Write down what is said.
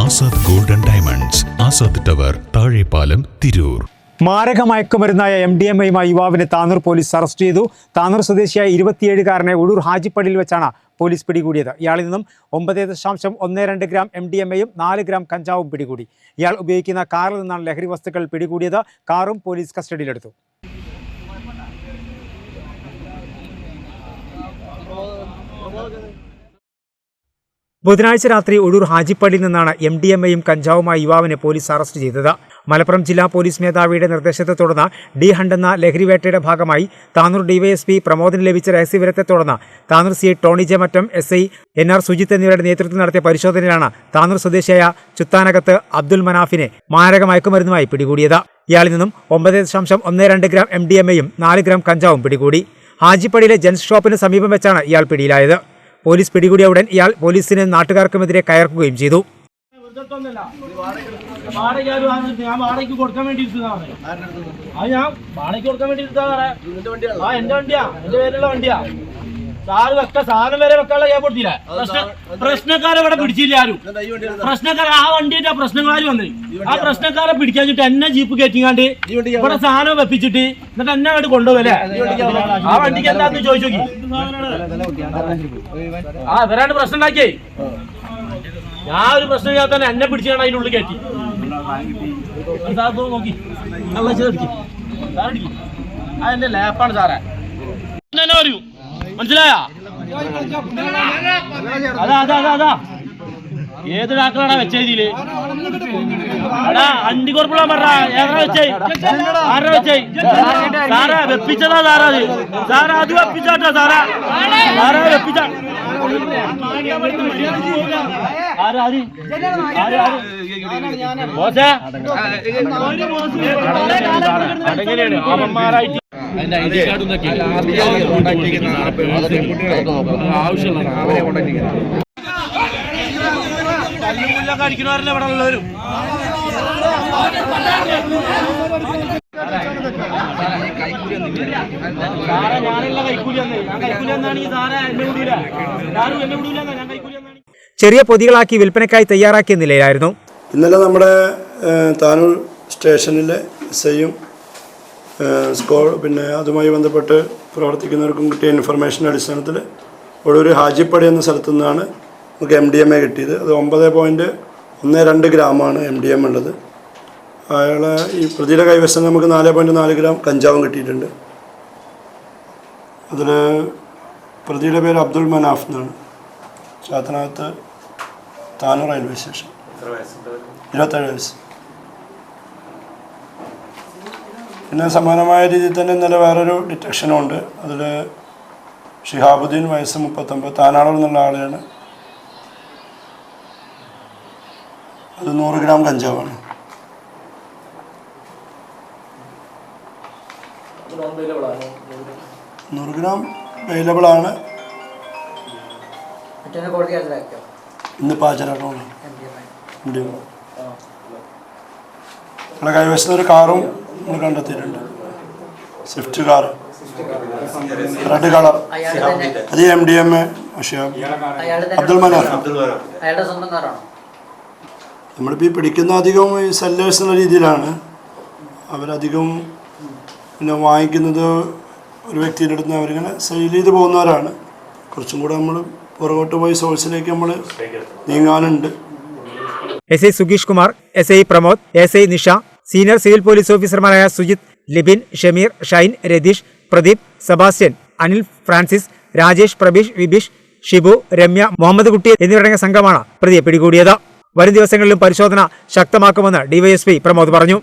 Azad golden diamonds, Azad tower, Thazhepalam, Tirur. മാരക മയക്കുമരുന്നായ MDMA-യുമായി യുവാവിനെ Tanur police arrest ചെയ്തു. താനൂർ സ്വദേശിയായ 27-കാരനെ ഉഴൂർ ഹാജിപ്പള്ളിയിൽ വെച്ചാണ് പോലീസ് പിടികൂടിയത്. ഇയാളിൽ നിന്നും 9.12 ഗ്രാം MDMA-യും 4 ഗ്രാം കഞ്ചാവും പിടികൂടി. ഇയാൾ ഉപയോഗിക്കുന്ന കാറിൽ നിന്നാണ് ലഹരി വസ്തുക്കൾ പിടികൂടിയത്. കാറും പോലീസ് കസ്റ്റഡിയിലെടുത്തു. ബുധനാഴ്ച രാത്രി ഉഴൂർ ഹാജിപ്പള്ളിയിൽ നിന്നാണ് MDMA-യും കഞ്ചാവുമായി യുവാവിനെ പോലീസ് അറസ്റ്റ് ചെയ്തത്. മലപ്പുറം ജില്ലാ പോലീസ് മേധാവിയുടെ നിർദ്ദേശത്തെ തുടർന്ന് ഡി ഹണ്ട് എന്ന ലഹരിവേട്ടയുടെ ഭാഗമായി താനൂർ DYSP പ്രമോദിന് ലഭിച്ച രഹസ്യവിവരത്തെ തുടർന്ന് Tanur CI Tony J Mattam, SI NR Sujith എന്നിവരുടെ നേതൃത്വത്തിൽ നടത്തിയ പരിശോധനയിലാണ് താനൂർ സ്വദേശിയായ ചുത്താനകത്ത് അബ്ദുൽ മനാഫിനെ മാരക മയക്കുമരുന്നുമായി പിടികൂടിയത്. ഇയാളിൽ നിന്നും 9.12 ഗ്രാം MDMA-യും 4 ഗ്രാം കഞ്ചാവും പിടികൂടി. ഹാജിപ്പള്ളിയിലെ ജെൻസ് ഷോപ്പിന് സമീപം വെച്ചാണ് ഇയാൾ പിടിയിലായത്. പോലീസ് പിടികൂടിയ ഉടൻ ഇയാൾ പോലീസിന് നാട്ടുകാർക്കുമെതിരെ കയർക്കുകയും ചെയ്തു. പ്രശ്നക്കാരെ ഇവിടെ പിടിച്ചില്ല ആരും. പ്രശ്നക്കാരെ ആ വണ്ടിയുടെ പ്രശ്നങ്ങളാരും വന്നത് ആ പ്രശ്നക്കാരെ പിടിക്കാഞ്ഞിട്ട് എന്നെ ജീപ്പ് കയറ്റിങ്ങാണ്ട് ഇവിടെ സാധനം വെപ്പിച്ചിട്ട് എന്നിട്ട് എന്നെ അങ്ങോട്ട് കൊണ്ടുപോകല്ലേ. ആ വണ്ടിക്ക് എന്താന്ന് ചോദിച്ചു നോക്കി. ആ ഇവരാണ് പ്രശ്നം ഉണ്ടാക്കിയേ. ഞാൻ ഒരു പ്രശ്നം ചെയ്യാൻ തന്നെ എന്നെ പിടിച്ചാണ് അതിൻ്റെ ഉള്ളിൽ കയറ്റി നോക്കി അതെന്റെ ലാപ്പാണ് സാറേ. തന്നെ പറയൂ, മനസ്സിലായാ? അതാ അതാ അതാ അതാ ഏത് ഡാക്ടറാണ് വെച്ചതില് അടാ അണ്ടിക്കുറപ്പുള്ള പറഞ്ഞ ഏതാ വെച്ചേ? ആരാ വെച്ചേ? സാറാ വെപ്പിച്ചതാ സാറാ. അത് സാറാ അത് വെപ്പിച്ചാട്ടോ സാറാ. സാറാ വെപ്പിച്ച അതെങ്ങനെയാണ് അവന്മാരായിട്ട് അതിന്റെ ID കാർഡും ആവശ്യമുള്ള അടിക്കുന്നവരല്ലേ ഇവിടെ ഉള്ളവരും. സാറേ ഞാനുള്ള കൈക്കൂലി വന്നേ. ഞാൻ കൈക്കൂലി വന്നാണെങ്കിൽ സാറേ എന്നെ വിടൂല. ഞാനും എന്നെ വിടൂല. ഞാൻ കൈക്കൂലി വന്നാണ്. ചെറിയ പൊതികളാക്കി വിൽപ്പനയ്ക്കായി തയ്യാറാക്കിയ നിലയിലായിരുന്നു. ഇന്നലെ നമ്മുടെ താനൂർ സ്റ്റേഷനിലെ SI-യും പിന്നെ അതുമായി ബന്ധപ്പെട്ട് പ്രവർത്തിക്കുന്നവർക്കും കിട്ടിയ ഇൻഫർമേഷൻ്റെ അടിസ്ഥാനത്തിൽ ഒരു ഹാജിപ്പടി എന്ന സ്ഥലത്തു നിന്നാണ് നമുക്ക് MDMA കിട്ടിയത്. അത് 9.12 ഗ്രാമാണ് MDMA ഉള്ളത്. അയാളെ ഈ പ്രതിയുടെ കൈവശം നമുക്ക് 4.4 ഗ്രാം കഞ്ചാവും കിട്ടിയിട്ടുണ്ട്. അതിൽ പ്രതിയുടെ പേര് അബ്ദുൽ മനാഫ് എന്നാണ്. ചാത്തനകത്ത് താനൂർ റെയിൽവേ സ്റ്റേഷൻ. 27 വയസ്സ്. പിന്നെ സമാനമായ രീതിയിൽ തന്നെ ഇന്നലെ വേറൊരു ഡിറ്റക്ഷനും ഉണ്ട്. അതിൽ ഷിഹാബുദ്ദീൻ വയസ്സ് 39, താനാളൂർ എന്നുള്ള ആളെയാണ്. അത് 100 ഗ്രാം കഞ്ചാവാണ്. നൂറ് ഗ്രാം അവൈലബിൾ ആണ്. ഇന്നിപ്പോൾ ഹാജരാക്കണം. നമ്മുടെ കൈവശം ഒരു കാറും നമ്മൾ കണ്ടെത്തിയിട്ടുണ്ട്. Swift car, red colour. അത് MDMA അബ്ദുൽ മനാഫ്. നമ്മളിപ്പോൾ ഈ പിടിക്കുന്ന അധികം ഈ സെല്ലേഴ്സ് എന്ന രീതിയിലാണ്. അവരധികം പിന്നെ വാങ്ങിക്കുന്നത് ഒരു വ്യക്തിയുടെ അടുത്ത് അവരിങ്ങനെ സെയിൽ ചെയ്ത് പോകുന്നവരാണ്. കുറച്ചും കൂടെ നമ്മൾ പുറകോട്ട് പോയി സോഴ്സിലേക്ക് നമ്മൾ നീങ്ങാനുണ്ട്. SI സുഗീഷ് Kumar, SI Pramod, SI Nisha, senior civil police ഓഫീസർമാരായ സുജിത്, ലിബിൻ, ഷമീർ, ഷൈൻ, രതീഷ്, പ്രദീപ്, സെബാസ്റ്റ്യൻ, അനിൽ ഫ്രാൻസിസ്, രാജേഷ്, പ്രബീഷ്, വിബീഷ്, ഷിബു, രമ്യ, മുഹമ്മദ് കുട്ടി എന്നിവരടങ്ങിയ സംഘമാണ് പ്രതിയെ പിടികൂടിയത്. വരും ദിവസങ്ങളിലും പരിശോധന ശക്തമാക്കുമെന്ന് DYSP പ്രമോദ് പറഞ്ഞു.